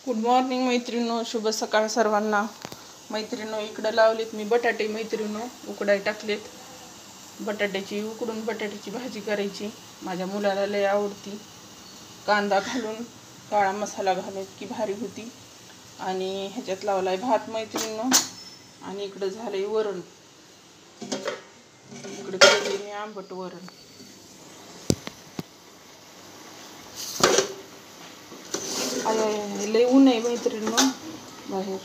Good morning मैत्रिणींनो, शुभ सकाळ सर्वांना. मैत्रिणींनो, इकडे लावलेत मी बटाटे. मैत्रिणींनो, उकडाय टाकलेत. बटाट्याची उकडून बटाट्याची भाजी करायची. माझ्या मुलाला लय आवडती. कांदा घालून काळा मसाला घालून की भारी होती. आणि ह्याच्यात लावलाय भात मैत्रिणींनो. आणि इकडे झालंय वरण. इकडे केलंय मी आंबट वरण. लय ऊन आहे मैत्रिणींनो, बाहेर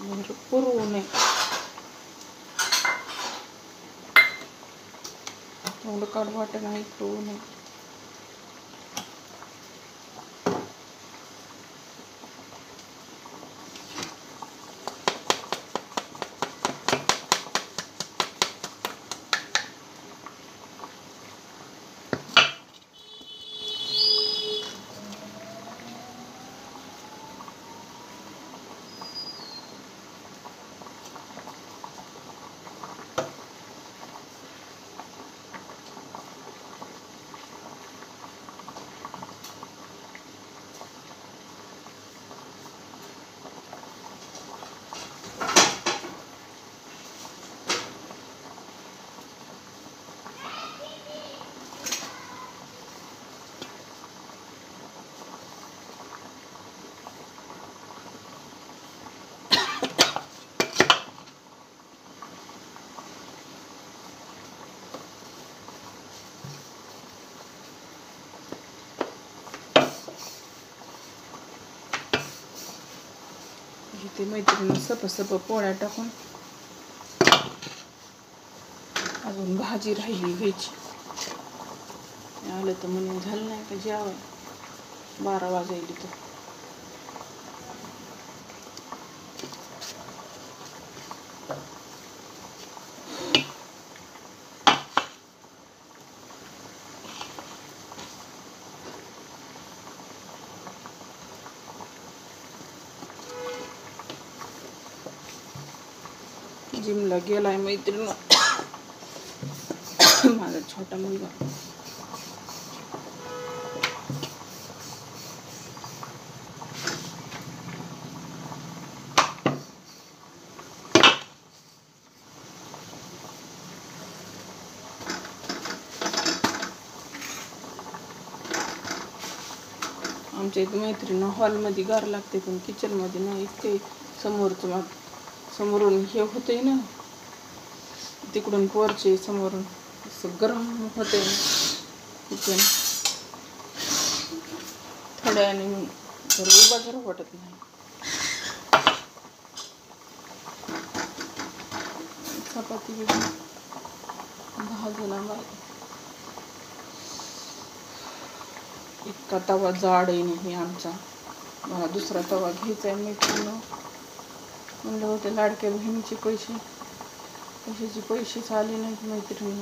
भरपूर ऊन आहे. एवढं काढ वाटत नाही, इतकं ऊन आहे. इथे मैत्रिणी सप पोळ्या टाकून अजून भाजी राहिली घ्यायची. आलं तर म्हणून झालं नाही का जेवाय. 12 वाजायली तर. जिमला गेलाय मैत्रिणी माझा छोटा मुलगा. आमच्या इथे मैत्रिणी हॉलमध्ये गार लागते, पण किचनमध्ये नाही. इतके समोरून हे होते ना, तिकडून पोरचे समोरून असं गरम होते किचन. थोड्याने घर उभा जरा वाटत नाही. चपाती भाजून आम्हाला इतका तवा जाड आहे नाही आमचा. मला दुसरा तवा घ्यायचा आहे मैत्रिणी. म्हणलं होते लाडक्या बहिणीचे कशाचे पैसेच आले नाहीत मैत्रिणी.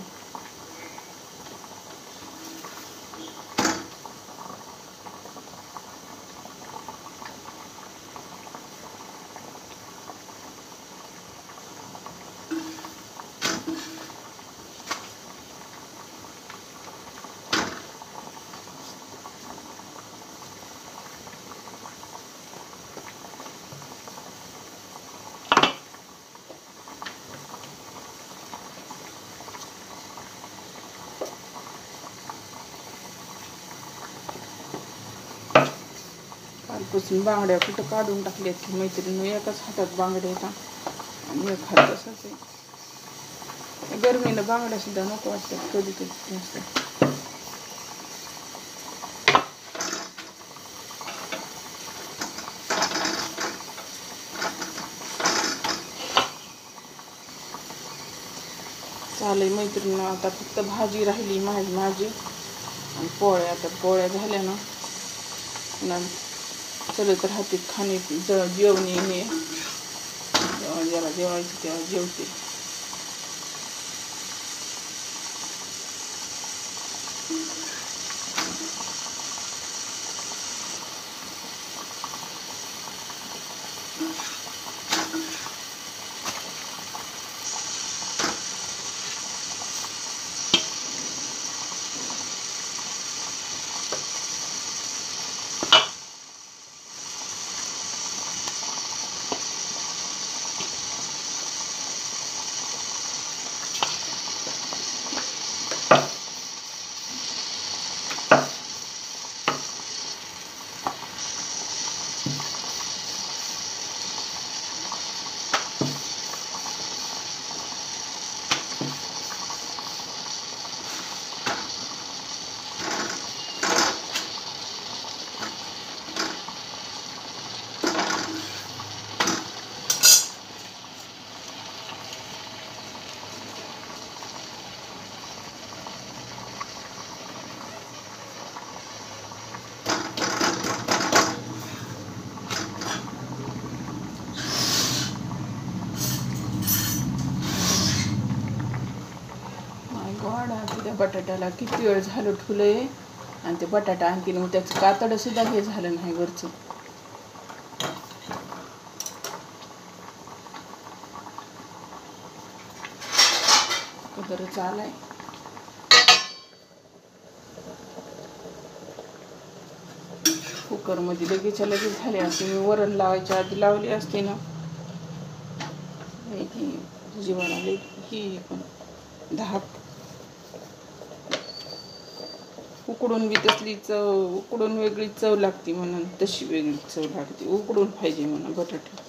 कालपासून बांगड्या कुठं काढून टाकल्यात की मैत्रिणी. एकाच हातात बांगड्या येतात आणि एक हात तसाच आहे. गरमीनं बांगड्या सुद्धा नको वाटतात कधी कधी नसतात. चालेल मैत्रिणी, आता फक्त भाजी राहिली माझी आणि पोळ्या. आता पोळ्या झाल्या ना चलत राहते खाणे जेवणे. हे ज्याला जेवायचं तेव्हा जेवते. त्या बटाट्याला किती वेळ झालं ठुलंय आणि ते बटाटा आणखीन त्याचं कातडं सुद्धा हे झालं नाही वरचं. कलरच आलाय. कुकरमध्ये लगेचच्या लगेच झाले असते. मी वरण लावायच्या आधी लावली असते ना. जीवाला ही पण 10 उकडून बी तसली चव, उकडून वेगळी चव लागते म्हणून तशी वेगळी चव लागते. उकडून पाहिजे म्हणून बटाटे.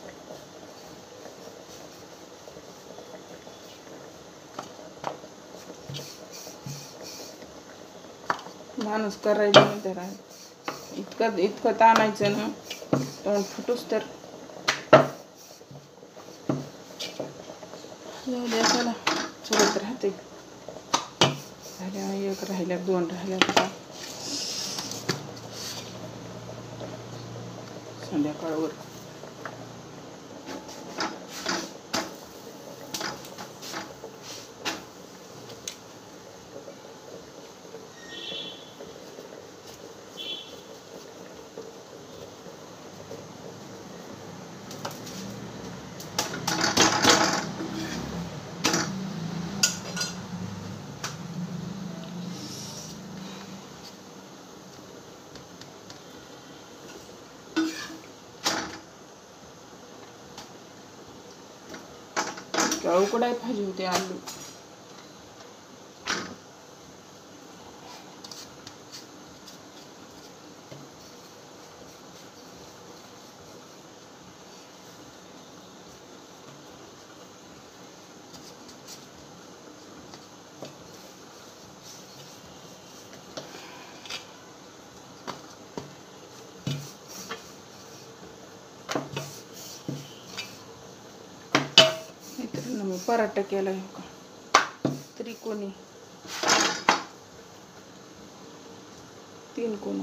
माणूस करायला नाही तर इतकं ताणायचं ना तोंड फुटूस तर. चला चलत राहते. झाल्या 1 राहिल्या, 2 राहिल्या. संध्याकाळवर उकडाय पाहिजे होते आलू. मी पराठा केलाय त्रिकोणी 3 कोण.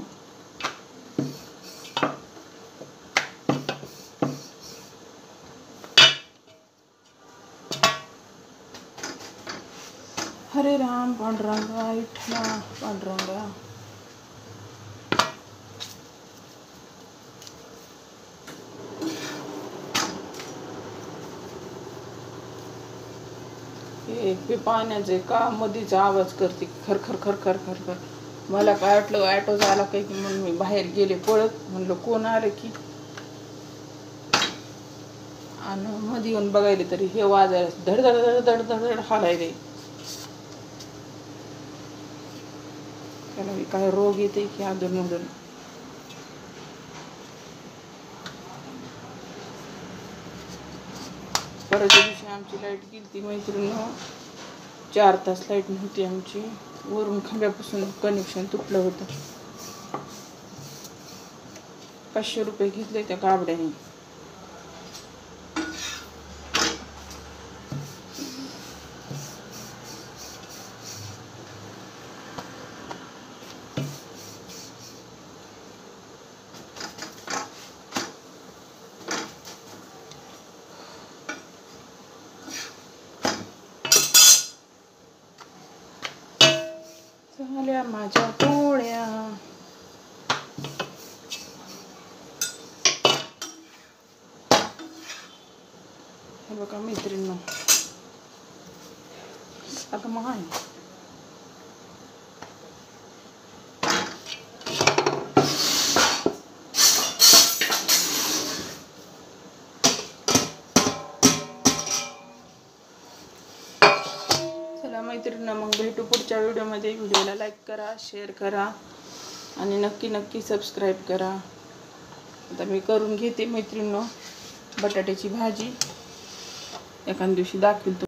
हरे राम पांडुरंगा विठ्ठला पांडुरंगा. हे पाण्याचे का मधीच आवाज करते खर खर खर खर खर खर. मला काय वाटलं ॲटो झाला काही की म्हणून मी बाहेर गेले पळत. म्हणलं कोण आलं की, आणि मध्ये येऊन बघायले तरी हे वाजायला धड धड धड धड धड धड हालायले. त्याला काय रोग येते की अधून मधून. परवाच्या दिवशी आमची लाईट गेली ती मैत्रिणीनं. 4 तास लाईट नव्हती आमची. वरून खांब्यापासून कनेक्शन तुटलं होतं. 500 रुपये घेतले त्या काबड्याने. झाल्या माझ्या पोळ्या. हे बघा मैत्रिणींनो. अगं माय मैत्रिणींना मग भेटू पुढच्या व्हिडिओमध्ये. व्हिडिओला लाईक करा, शेअर करा आणि नक्की सबस्क्राईब करा. आता मी करून घेते मैत्रिणींनो बटाट्याची भाजी. एखाद्या दिवशी दाखवेल.